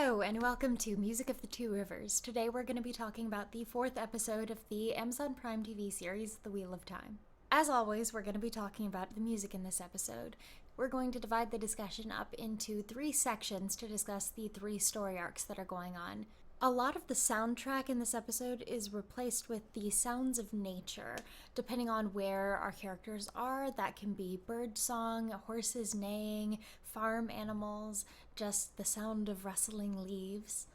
Hello and welcome to Music of the Two Rivers. Today we're going to be talking about the fourth episode of the Amazon Prime TV series, The Wheel of Time. As always, we're going to be talking about the music in this episode. We're going to divide the discussion up into three sections to discuss the three story arcs that are going on. A lot of the soundtrack in this episode is replaced with the sounds of nature. Depending on where our characters are, that can be bird song, horses neighing, farm animals, just the sound of rustling leaves,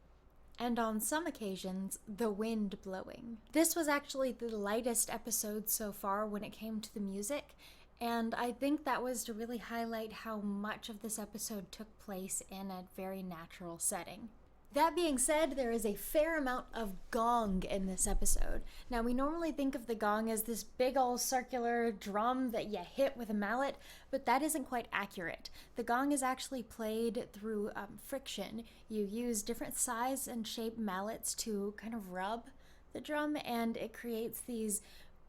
and on some occasions, the wind blowing. This was actually the lightest episode so far when it came to the music, and I think that was to really highlight how much of this episode took place in a very natural setting. That being said, there is a fair amount of gong in this episode. Now, we normally think of the gong as this big old circular drum that you hit with a mallet, but that isn't quite accurate. The gong is actually played through friction. You use different size and shape mallets to kind of rub the drum, and it creates these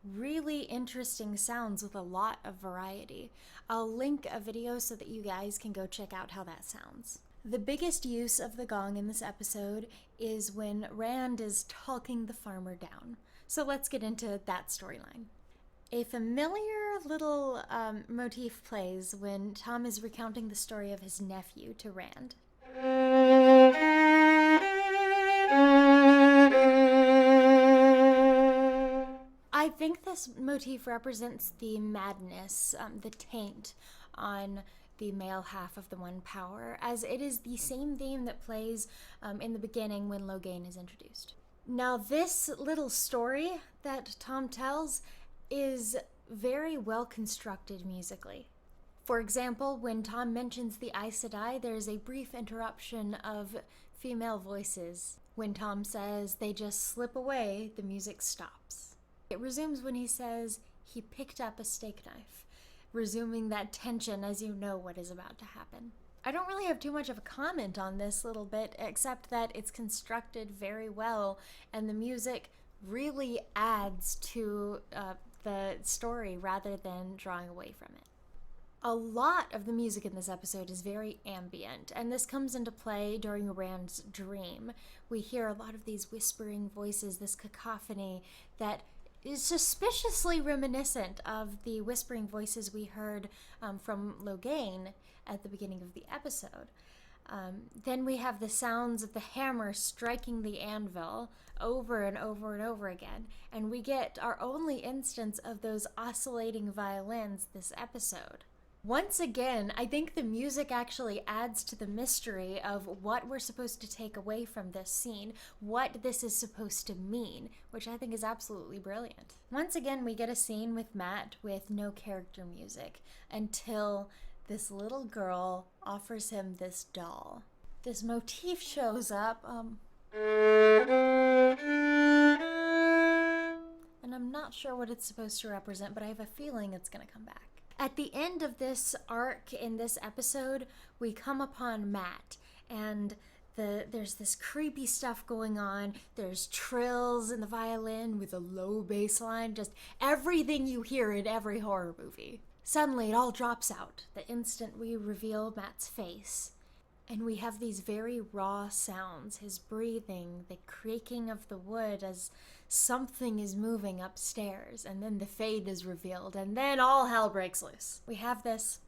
really interesting sounds with a lot of variety. I'll link a video so that you guys can go check out how that sounds. The biggest use of the gong in this episode is when Rand is talking the farmer down. So let's get into that storyline. A familiar little motif plays when Thom is recounting the story of his nephew to Rand. I think this motif represents the madness, the taint on the male half of the One Power, as it is the same theme that plays in the beginning when Logain is introduced. Now, this little story that Thom tells is very well constructed musically. For example, when Thom mentions the Aes Sedai, there's a brief interruption of female voices. When Thom says they just slip away, the music stops. It resumes when he says he picked up a steak knife, resuming that tension as you know what is about to happen. I don't really have too much of a comment on this little bit, except that it's constructed very well, and the music really adds to the story rather than drawing away from it. A lot of the music in this episode is very ambient, and this comes into play during Rand's dream. We hear a lot of these whispering voices, this cacophony that is suspiciously reminiscent of the whispering voices we heard from Logain at the beginning of the episode. Then we have the sounds of the hammer striking the anvil over and over and over again, and we get our only instance of those oscillating violins this episode. Once again, I think the music actually adds to the mystery of what we're supposed to take away from this scene, what this is supposed to mean, which I think is absolutely brilliant. Once again, we get a scene with Mat with no character music until this little girl offers him this doll. This motif shows up, and I'm not sure what it's supposed to represent, but I have a feeling it's gonna come back. At the end of this arc in this episode, we come upon Mat, and there's this creepy stuff going on. There's trills in the violin with a low bass line, just everything you hear in every horror movie. Suddenly, it all drops out the instant we reveal Mat's face. And we have these very raw sounds, his breathing, the creaking of the wood as something is moving upstairs, and then the fade is revealed, and then all hell breaks loose. We have this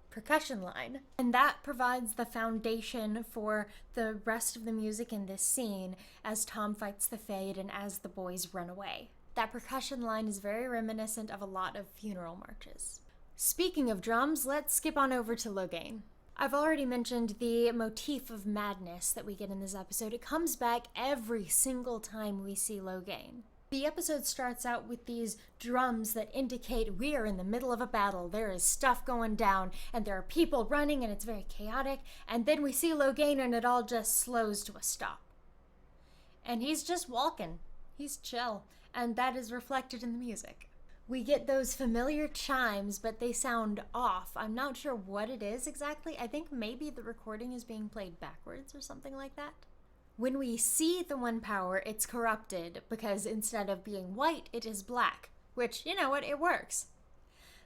percussion line, and that provides the foundation for the rest of the music in this scene as Thom fights the fade and as the boys run away. That percussion line is very reminiscent of a lot of funeral marches. Speaking of drums, let's skip on over to Logain. I've already mentioned the motif of madness that we get in this episode. It comes back every single time we see Logain. The episode starts out with these drums that indicate we are in the middle of a battle. There is stuff going down, and there are people running, and it's very chaotic. And then we see Logain, and it all just slows to a stop. And he's just walking. He's chill. And that is reflected in the music. We get those familiar chimes, but they sound off. I'm not sure what it is exactly. I think maybe the recording is being played backwards or something like that. When we see the One Power, it's corrupted because instead of being white, it is black, which, you know what, it works.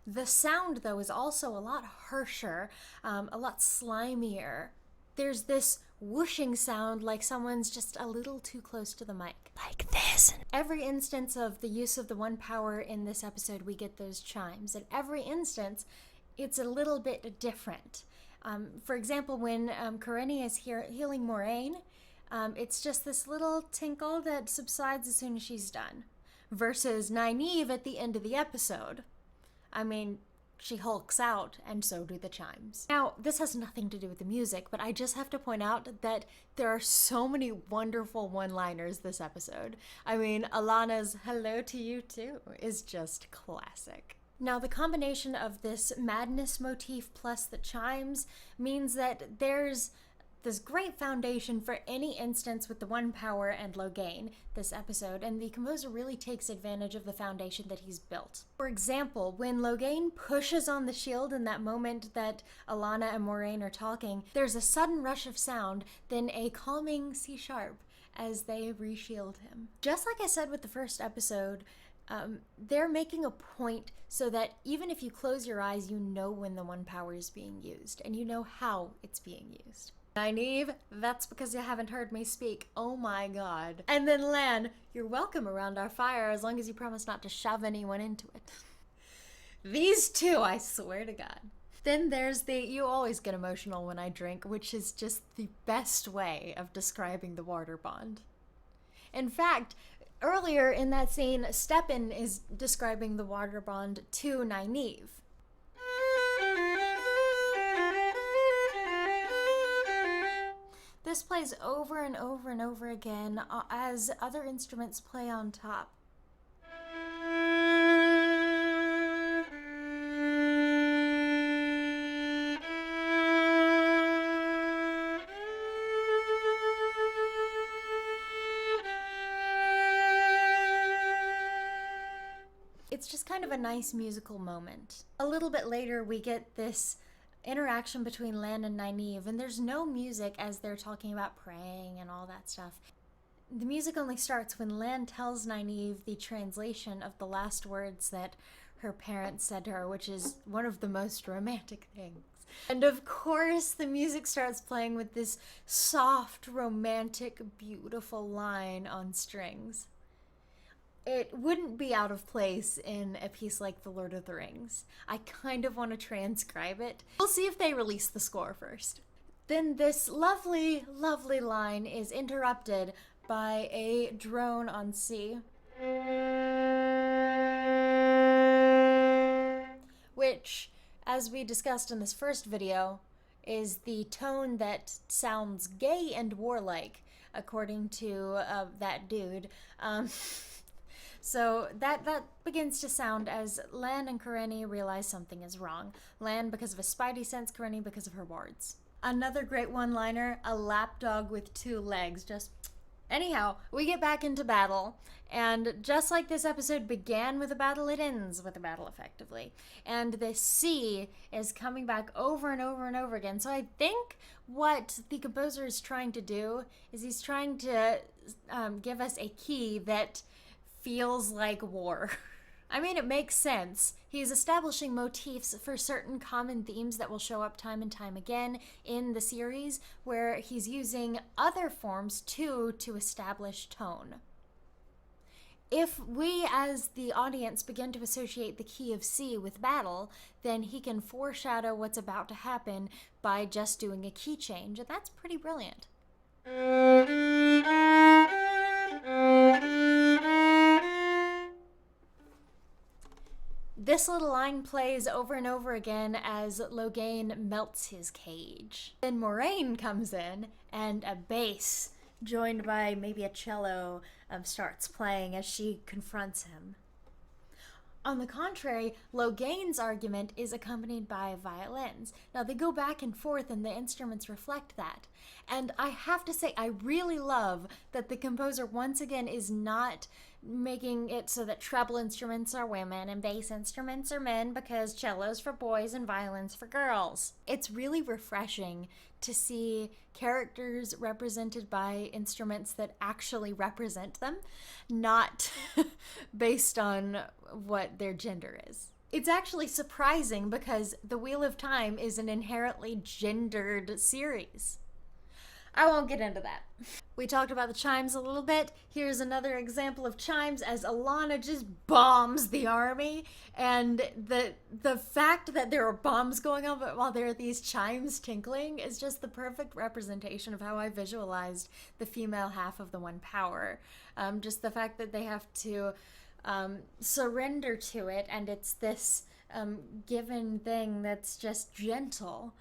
The sound, though, is also a lot harsher, a lot slimier. There's this whooshing sound like someone's just a little too close to the mic. Like this. Every instance of the use of the one power in this episode, we get those chimes. And every instance, it's a little bit different. For example, when Karenni is healing Moraine, it's just this little tinkle that subsides as soon as she's done. Versus Nynaeve at the end of the episode. I mean, she hulks out, and so do the chimes. Now, this has nothing to do with the music, but I just have to point out that there are so many wonderful one-liners this episode. I mean, Alana's "hello to you too" is just classic. Now, the combination of this madness motif plus the chimes means that there's this great foundation for any instance with the one power and Logain this episode, and the composer really takes advantage of the foundation that he's built. For example, when Logain pushes on the shield in that moment that Alana and Moraine are talking, there's a sudden rush of sound, then a calming C sharp as they reshield him. Just like I said with the first episode, they're making a point so that even if you close your eyes, you know when the one power is being used, and you know how it's being used. Nynaeve, that's because you haven't heard me speak. Oh my god. And then Lan, you're welcome around our fire as long as you promise not to shove anyone into it. These two, I swear to god. Then there's the "you always get emotional when I drink," which is just the best way of describing the water bond. In fact, earlier in that scene, Stepan is describing the water bond to Nynaeve. This plays over and over and over again as other instruments play on top. It's just kind of a nice musical moment. A little bit later, we get this interaction between Lan and Nynaeve, and there's no music as they're talking about praying and all that stuff. The music only starts when Lan tells Nynaeve the translation of the last words that her parents said to her, which is one of the most romantic things. And of course, the music starts playing with this soft, romantic, beautiful line on strings. It wouldn't be out of place in a piece like The Lord of the Rings. I kind of want to transcribe it. We'll see if they release the score first. Then this lovely, lovely line is interrupted by a drone on C, which, as we discussed in this first video, is the tone that sounds gay and warlike, according to that dude. So that begins to sound as Lan and Karenni realize something is wrong. Lan because of a spidey sense, Karenni because of her wards. Another great one-liner, a lapdog with two legs, just... Anyhow, we get back into battle, and just like this episode began with a battle, it ends with a battle effectively. And the C is coming back over and over and over again. So I think what the composer is trying to do is he's trying to give us a key that feels like war. I mean, it makes sense. He's establishing motifs for certain common themes that will show up time and time again in the series, where he's using other forms too to establish tone. If we as the audience begin to associate the key of C with battle, then he can foreshadow what's about to happen by just doing a key change, and that's pretty brilliant. This little line plays over and over again as Logain melts his cage. Then Moraine comes in, and a bass, joined by maybe a cello, starts playing as she confronts him. On the contrary, Logain's argument is accompanied by violins. Now, they go back and forth, and the instruments reflect that. And I have to say, I really love that the composer once again is not making it so that treble instruments are women and bass instruments are men, because cello's for boys and violins for girls. It's really refreshing to see characters represented by instruments that actually represent them, not based on what their gender is. It's actually surprising because The Wheel of Time is an inherently gendered series. I won't get into that. We talked about the chimes a little bit. Here's another example of chimes as Alana just bombs the army. And the fact that there are bombs going on while there are these chimes tinkling is just the perfect representation of how I visualized the female half of the One Power. Just the fact that they have to surrender to it, and it's this given thing that's just gentle.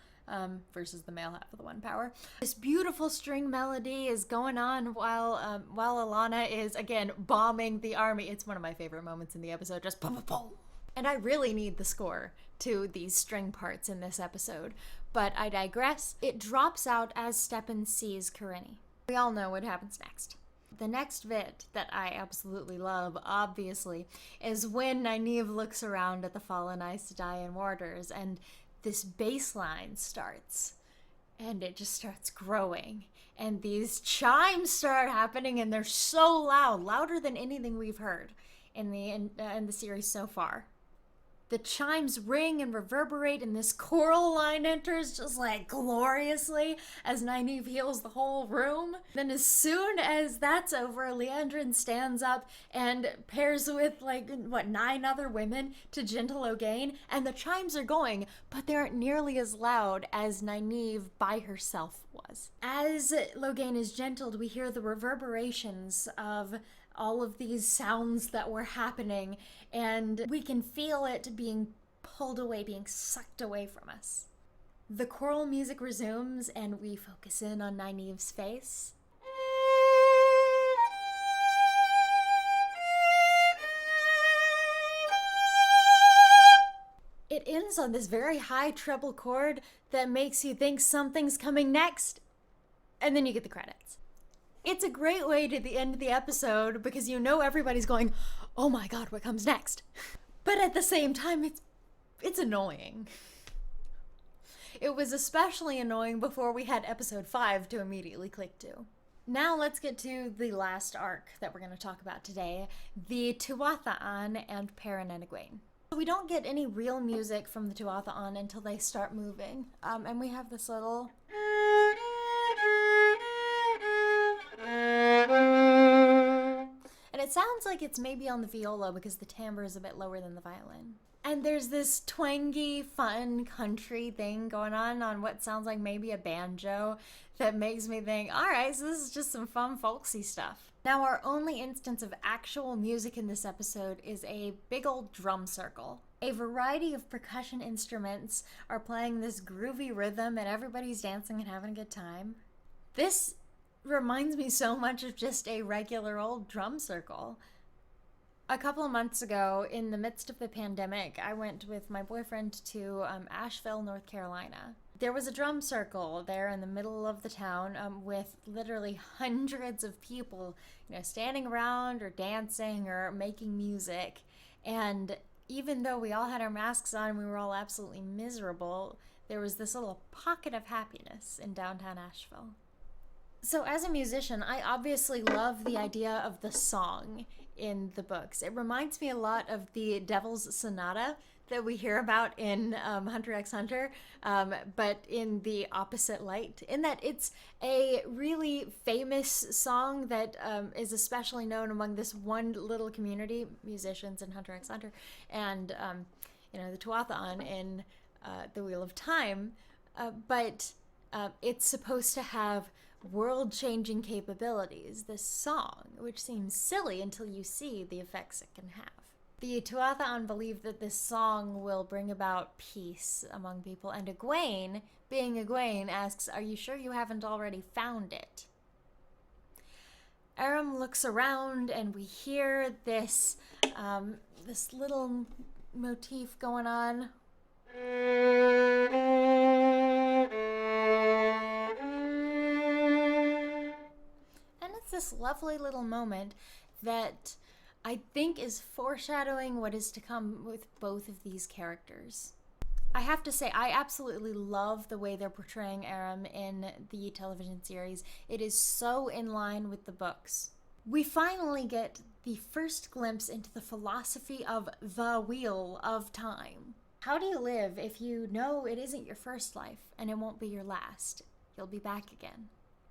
Versus the male half of the One Power. This beautiful string melody is going on while Alana is, again, bombing the army. It's one of my favorite moments in the episode, just boom, boom, boom. And I really need the score to these string parts in this episode, but I digress. It drops out as Stepan sees Karenni. We all know what happens next. The next bit that I absolutely love, obviously, is when Nynaeve looks around at the fallen Aes Sedai and warders, and this bass line starts, and it just starts growing, and these chimes start happening, and they're so loud, louder than anything we've heard in the series so far. The chimes ring and reverberate, and this choral line enters just like gloriously as Nynaeve heals the whole room. Then as soon as that's over, Liandrin stands up and pairs with 9 other women to gentle Logain, and the chimes are going, but they aren't nearly as loud as Nynaeve by herself was. As Logain is gentled, we hear the reverberations of all of these sounds that were happening, and we can feel it being pulled away, being sucked away from us. The choral music resumes, and we focus in on Nynaeve's face. It ends on this very high treble chord that makes you think something's coming next, and then you get the credits. It's a great way to the end of the episode because you know everybody's going, oh my god, what comes next? But at the same time, it's annoying. It was especially annoying before we had episode 5 to immediately click to. Now let's get to the last arc that we're going to talk about today, the Tuatha'an and Perrin and Egwene. We don't get any real music from the Tuatha'an until they start moving, and we have this little... And it sounds like it's maybe on the viola because the timbre is a bit lower than the violin. And there's this twangy, fun country thing going on what sounds like maybe a banjo that makes me think, alright, so this is just some fun folksy stuff. Now our only instance of actual music in this episode is a big old drum circle. A variety of percussion instruments are playing this groovy rhythm and everybody's dancing and having a good time. This reminds me so much of just a regular old drum circle. A couple of months ago, in the midst of the pandemic, I went with my boyfriend to Asheville, North Carolina. There was a drum circle there in the middle of the town with literally hundreds of people, standing around or dancing or making music. And even though we all had our masks on and we were all absolutely miserable, there was this little pocket of happiness in downtown Asheville. So as a musician, I obviously love the idea of the song in the books. It reminds me a lot of the Devil's Sonata that we hear about in Hunter x Hunter, but in the opposite light, in that it's a really famous song that is especially known among this one little community, musicians in Hunter x Hunter, and the Tuatha'an in The Wheel of Time, but it's supposed to have world-changing capabilities, this song, which seems silly until you see the effects it can have. The Tuatha'an believe that this song will bring about peace among people, and Egwene, being Egwene, asks, are you sure you haven't already found it? Aram looks around, and we hear this little motif going on. This lovely little moment that I think is foreshadowing what is to come with both of these characters. I have to say, I absolutely love the way they're portraying Aram in the television series. It is so in line with the books. we finally get the first glimpse into the philosophy of the wheel of time. How do you live if you know it isn't your first life and it won't be your last? You'll be back again.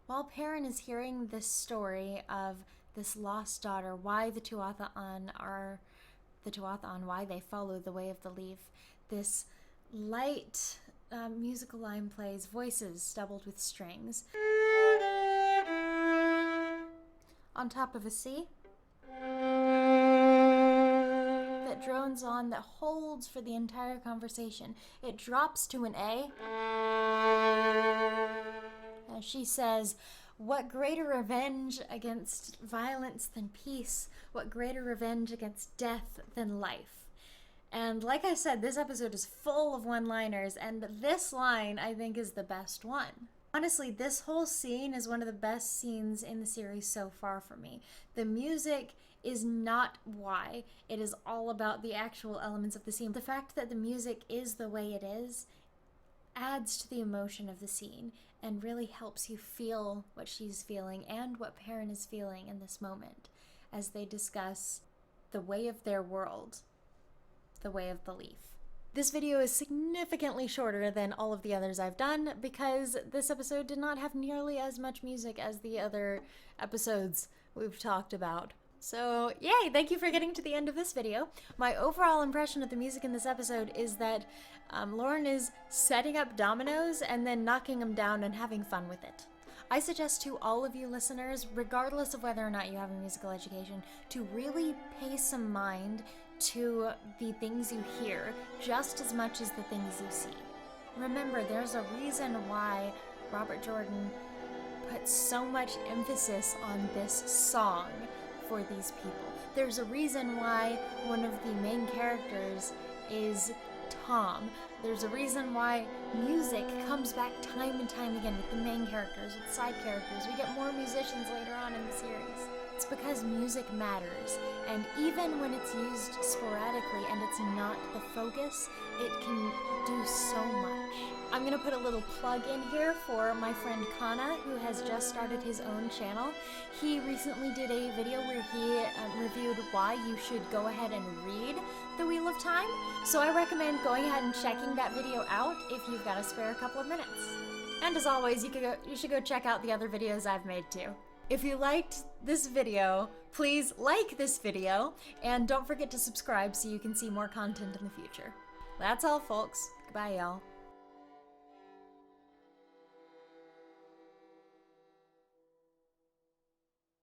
While Perrin is hearing this story of this lost daughter, why the Tuatha'an are the Tuatha'an, why they follow the way of the leaf, this light musical line plays, voices doubled with strings. On top of a C that drones on, that holds for the entire conversation. It drops to an A as she says, "What greater revenge against violence than peace? What greater revenge against death than life?" And like I said, this episode is full of one-liners, and this line, I think, is the best one. Honestly, this whole scene is one of the best scenes in the series so far for me. The music is not why. It is all about the actual elements of the scene. The fact that the music is the way it is adds to the emotion of the scene and really helps you feel what she's feeling and what Perrin is feeling in this moment as they discuss the way of their world, the way of the leaf. This video is significantly shorter than all of the others I've done because this episode did not have nearly as much music as the other episodes we've talked about. So yay, thank you for getting to the end of this video. My overall impression of the music in this episode is that Lauren is setting up dominoes and then knocking them down and having fun with it. I suggest to all of you listeners, regardless of whether or not you have a musical education, to really pay some mind to the things you hear just as much as the things you see. Remember, there's a reason why Robert Jordan put so much emphasis on this song for these people. There's a reason why one of the main characters is Thom. There's a reason why music comes back time and time again with the main characters, with side characters. We get more musicians later on in the series. It's because music matters, and even when it's used sporadically and it's not the focus, it can do so much. I'm gonna put a little plug in here for my friend Kana, who has just started his own channel. He recently did a video where he reviewed why you should go ahead and read The Wheel of Time, so I recommend going ahead and checking that video out if you've got a spare couple of minutes. And as always, you should go check out the other videos I've made too. If you liked this video, please like this video, and don't forget to subscribe so you can see more content in the future. That's all, folks. Goodbye, y'all.